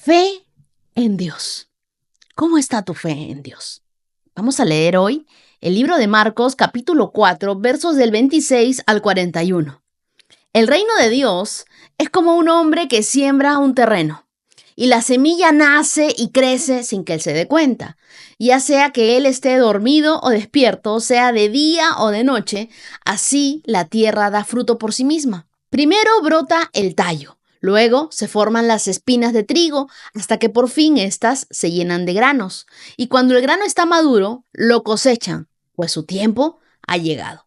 Fe en Dios. ¿Cómo está tu fe en Dios? Vamos a leer hoy el libro de Marcos, capítulo 4, versos del 26 al 41. El reino de Dios es como un hombre que siembra un terreno y la semilla nace y crece sin que él se dé cuenta. Ya sea que él esté dormido o despierto, sea de día o de noche, así la tierra da fruto por sí misma. Primero brota el tallo. Luego se forman las espinas de trigo hasta que por fin éstas se llenan de granos. Y cuando el grano está maduro, lo cosechan, pues su tiempo ha llegado.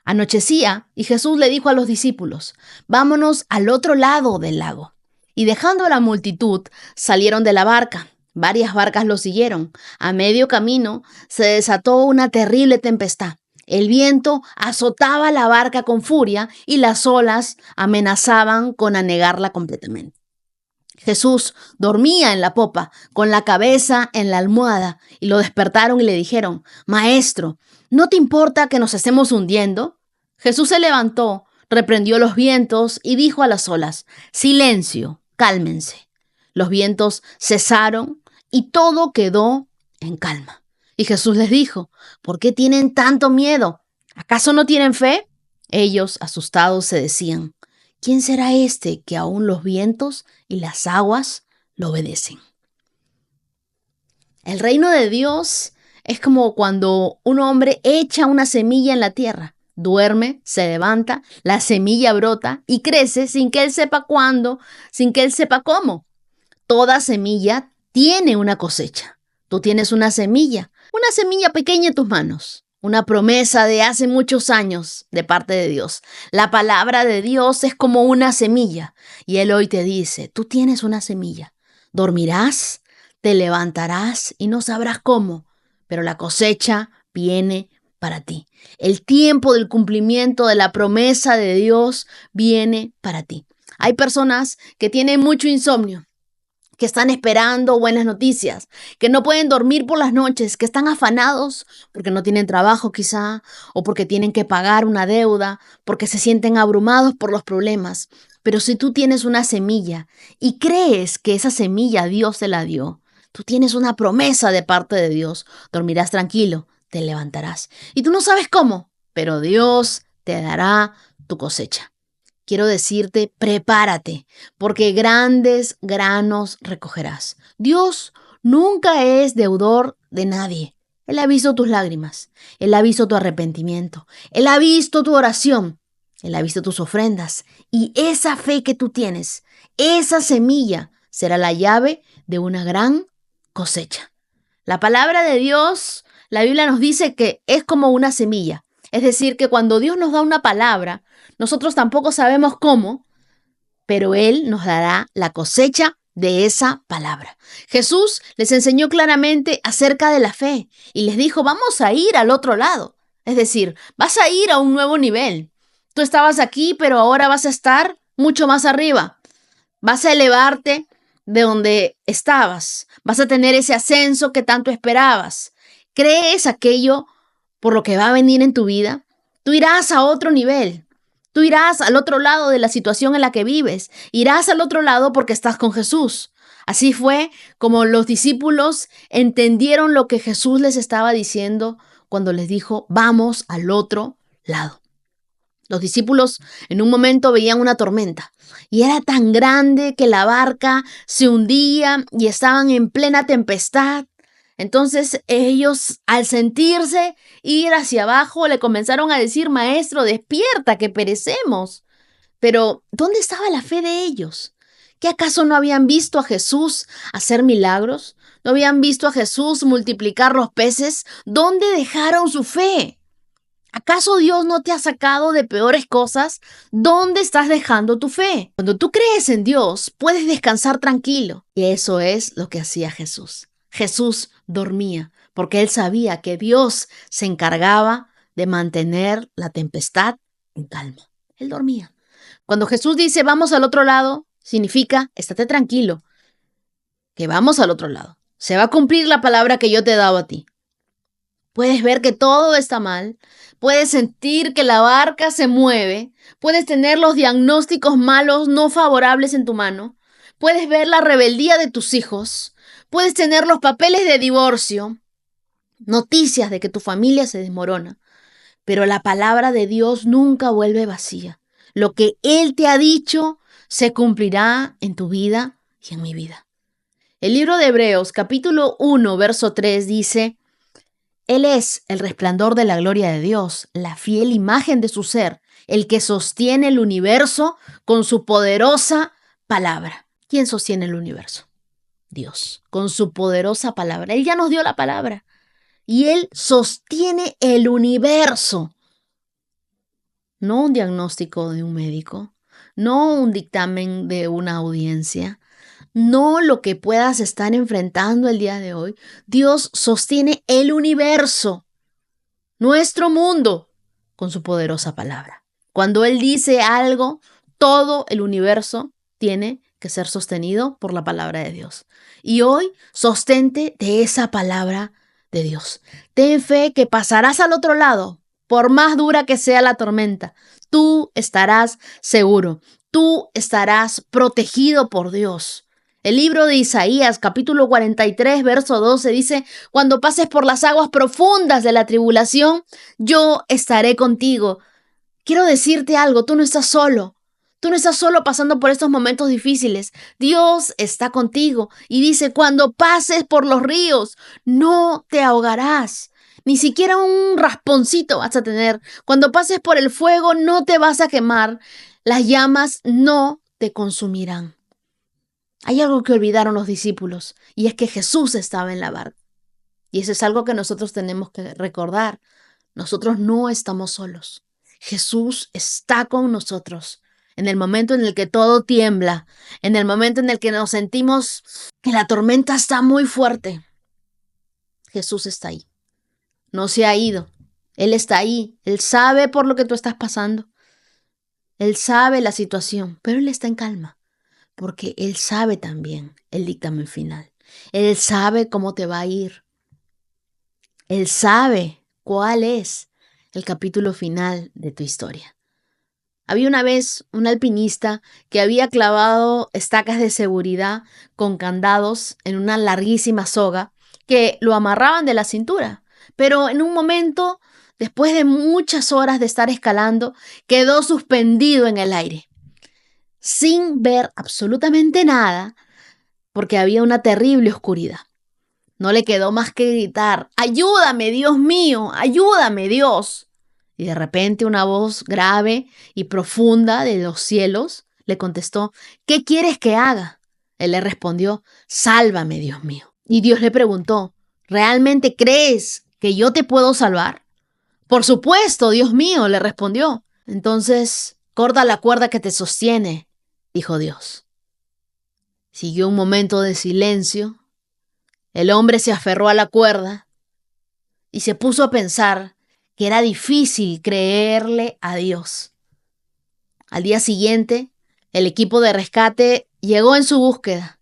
Anochecía y Jesús le dijo a los discípulos: vámonos al otro lado del lago. Y dejando a la multitud, salieron de la barca. Varias barcas lo siguieron. A medio camino se desató una terrible tempestad. El viento azotaba la barca con furia y las olas amenazaban con anegarla completamente. Jesús dormía en la popa, con la cabeza en la almohada, y lo despertaron y le dijeron: Maestro, ¿no te importa que nos estemos hundiendo? Jesús se levantó, reprendió los vientos y dijo a las olas: Silencio, cálmense. Los vientos cesaron y todo quedó en calma. Y Jesús les dijo: ¿por qué tienen tanto miedo? ¿Acaso no tienen fe? Ellos, asustados, se decían: ¿quién será este que aún los vientos y las aguas lo obedecen? El reino de Dios es como cuando un hombre echa una semilla en la tierra. Duerme, se levanta, la semilla brota y crece sin que él sepa cuándo, sin que él sepa cómo. Toda semilla tiene una cosecha. Tú tienes una semilla pequeña en tus manos. Una promesa de hace muchos años de parte de Dios. La palabra de Dios es como una semilla. Y Él hoy te dice: tú tienes una semilla. Dormirás, te levantarás y no sabrás cómo, pero la cosecha viene para ti. El tiempo del cumplimiento de la promesa de Dios viene para ti. Hay personas que tienen mucho insomnio, que están esperando buenas noticias, que no pueden dormir por las noches, que están afanados porque no tienen trabajo quizá, o porque tienen que pagar una deuda, porque se sienten abrumados por los problemas. Pero si tú tienes una semilla y crees que esa semilla Dios te la dio, tú tienes una promesa de parte de Dios, dormirás tranquilo, te levantarás. Y tú no sabes cómo, pero Dios te dará tu cosecha. Quiero decirte: prepárate, porque grandes granos recogerás. Dios nunca es deudor de nadie. Él ha visto tus lágrimas, Él ha visto tu arrepentimiento, Él ha visto tu oración, Él ha visto tus ofrendas. Y esa fe que tú tienes, esa semilla, será la llave de una gran cosecha. La palabra de Dios, la Biblia nos dice que es como una semilla. Es decir, que cuando Dios nos da una palabra, nosotros tampoco sabemos cómo, pero Él nos dará la cosecha de esa palabra. Jesús les enseñó claramente acerca de la fe y les dijo: vamos a ir al otro lado. Es decir, vas a ir a un nuevo nivel. Tú estabas aquí, pero ahora vas a estar mucho más arriba. Vas a elevarte de donde estabas. Vas a tener ese ascenso que tanto esperabas. ¿Crees aquello por lo que va a venir en tu vida? Tú irás a otro nivel. Tú irás al otro lado de la situación en la que vives. Irás al otro lado porque estás con Jesús. Así fue como los discípulos entendieron lo que Jesús les estaba diciendo cuando les dijo: vamos al otro lado. Los discípulos en un momento veían una tormenta y era tan grande que la barca se hundía y estaban en plena tempestad. Entonces ellos, al sentirse ir hacia abajo, le comenzaron a decir: Maestro, despierta, que perecemos. Pero ¿dónde estaba la fe de ellos? ¿Qué acaso no habían visto a Jesús hacer milagros? ¿No habían visto a Jesús multiplicar los peces? ¿Dónde dejaron su fe? ¿Acaso Dios no te ha sacado de peores cosas? ¿Dónde estás dejando tu fe? Cuando tú crees en Dios, puedes descansar tranquilo. Y eso es lo que hacía Jesús. Jesús dormía porque él sabía que Dios se encargaba de mantener la tempestad en calma. Él dormía. Cuando Jesús dice: vamos al otro lado, significa: estate tranquilo, que vamos al otro lado. Se va a cumplir la palabra que yo te he dado a ti. Puedes ver que todo está mal, puedes sentir que la barca se mueve, puedes tener los diagnósticos malos no favorables en tu mano, puedes ver la rebeldía de tus hijos, puedes tener los papeles de divorcio, noticias de que tu familia se desmorona, pero la palabra de Dios nunca vuelve vacía. Lo que Él te ha dicho se cumplirá en tu vida y en mi vida. El libro de Hebreos, capítulo 1, verso 3 dice: Él es el resplandor de la gloria de Dios, la fiel imagen de su ser, el que sostiene el universo con su poderosa palabra. ¿Quién sostiene el universo? Dios, con su poderosa palabra. Él ya nos dio la palabra y Él sostiene el universo. No un diagnóstico de un médico, no un dictamen de una audiencia, no lo que puedas estar enfrentando el día de hoy. Dios sostiene el universo, nuestro mundo, con su poderosa palabra. Cuando Él dice algo, todo el universo tiene que ser sostenido por la palabra de Dios. Y hoy, sostente de esa palabra de Dios. Ten fe que pasarás al otro lado, por más dura que sea la tormenta. Tú estarás seguro, tú estarás protegido por Dios. El libro de Isaías, capítulo 43, verso 12, dice: Cuando pases por las aguas profundas de la tribulación, yo estaré contigo. Quiero decirte algo, tú no estás solo. Tú no estás solo pasando por estos momentos difíciles. Dios está contigo y dice: cuando pases por los ríos, no te ahogarás. Ni siquiera un rasponcito vas a tener. Cuando pases por el fuego, no te vas a quemar. Las llamas no te consumirán. Hay algo que olvidaron los discípulos, y es que Jesús estaba en la barca. Y eso es algo que nosotros tenemos que recordar. Nosotros no estamos solos. Jesús está con nosotros. En el momento en el que todo tiembla, en el momento en el que nos sentimos que la tormenta está muy fuerte, Jesús está ahí. No se ha ido. Él está ahí. Él sabe por lo que tú estás pasando. Él sabe la situación, pero Él está en calma, porque Él sabe también el dictamen final. Él sabe cómo te va a ir. Él sabe cuál es el capítulo final de tu historia. Había una vez un alpinista que había clavado estacas de seguridad con candados en una larguísima soga que lo amarraban de la cintura. Pero en un momento, después de muchas horas de estar escalando, quedó suspendido en el aire, sin ver absolutamente nada, porque había una terrible oscuridad. No le quedó más que gritar: ¡ayúdame, Dios mío! ¡Ayúdame, Dios! Y de repente una voz grave y profunda de los cielos le contestó: ¿qué quieres que haga? Él le respondió: sálvame, Dios mío. Y Dios le preguntó: ¿realmente crees que yo te puedo salvar? Por supuesto, Dios mío, le respondió. Entonces, corta la cuerda que te sostiene, dijo Dios. Siguió un momento de silencio. El hombre se aferró a la cuerda y se puso a pensar que era difícil creerle a Dios. Al día siguiente, el equipo de rescate llegó en su búsqueda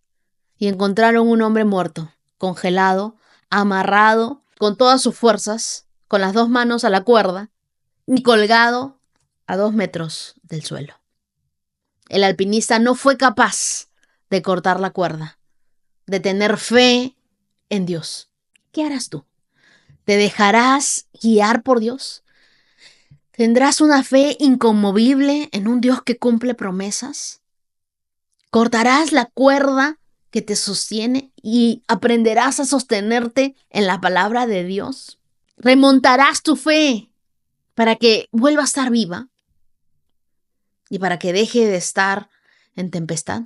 y encontraron un hombre muerto, congelado, amarrado con todas sus fuerzas, con las dos manos a la cuerda y colgado a 2 metros del suelo. El alpinista no fue capaz de cortar la cuerda, de tener fe en Dios. ¿Qué harás tú? ¿Te dejarás guiar por Dios? ¿Tendrás una fe inconmovible en un Dios que cumple promesas? ¿Cortarás la cuerda que te sostiene y aprenderás a sostenerte en la palabra de Dios? ¿Remontarás tu fe para que vuelva a estar viva y para que deje de estar en tempestad?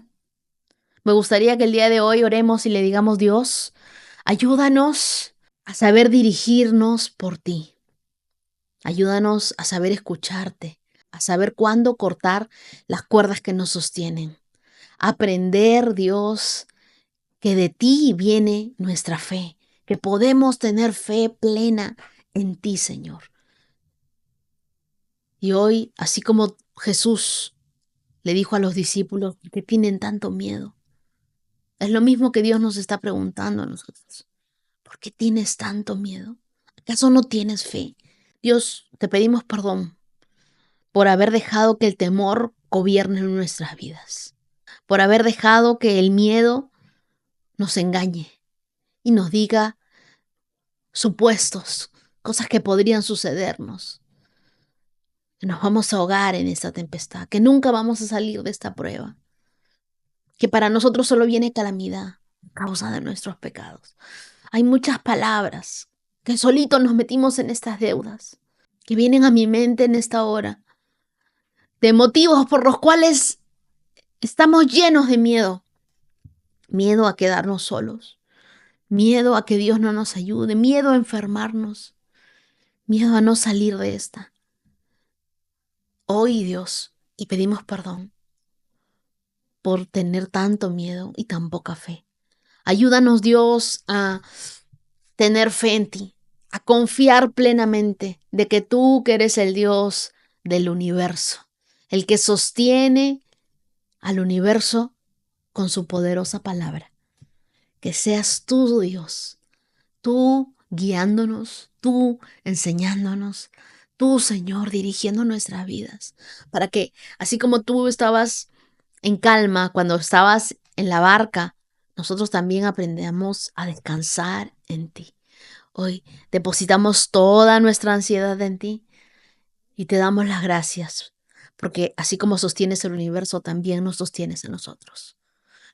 Me gustaría que el día de hoy oremos y le digamos: Dios, ayúdanos a saber dirigirnos por ti. Ayúdanos a saber escucharte, a saber cuándo cortar las cuerdas que nos sostienen. Aprender, Dios, que de ti viene nuestra fe, que podemos tener fe plena en ti, Señor. Y hoy, así como Jesús le dijo a los discípulos que tienen tanto miedo, es lo mismo que Dios nos está preguntando a nosotros. ¿Por qué tienes tanto miedo? ¿Acaso no tienes fe? Dios, te pedimos perdón por haber dejado que el temor gobierne nuestras vidas, por haber dejado que el miedo nos engañe y nos diga supuestos, cosas que podrían sucedernos, que nos vamos a ahogar en esta tempestad, que nunca vamos a salir de esta prueba, que para nosotros solo viene calamidad a causa de nuestros pecados. Hay muchas palabras que solitos nos metimos en estas deudas, que vienen a mi mente en esta hora, de motivos por los cuales estamos llenos de miedo. Miedo a quedarnos solos, miedo a que Dios no nos ayude, miedo a enfermarnos, miedo a no salir de esta. Hoy, Dios, y pedimos perdón por tener tanto miedo y tan poca fe. Ayúdanos, Dios, a tener fe en ti, a confiar plenamente de que tú, que eres el Dios del universo, el que sostiene al universo con su poderosa palabra. Que seas tú, Dios, tú guiándonos, tú enseñándonos, tú, Señor, dirigiendo nuestras vidas, para que, así como tú estabas en calma cuando estabas en la barca, nosotros también aprendamos a descansar en ti. Hoy depositamos toda nuestra ansiedad en ti y te damos las gracias, porque así como sostienes el universo, también nos sostienes en nosotros.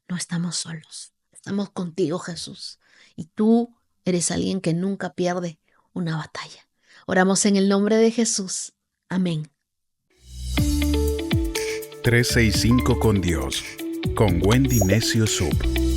No estamos solos, estamos contigo, Jesús, y tú eres alguien que nunca pierde una batalla. Oramos en el nombre de Jesús. Amén. 365 con Dios, con Wendy Necio Sub.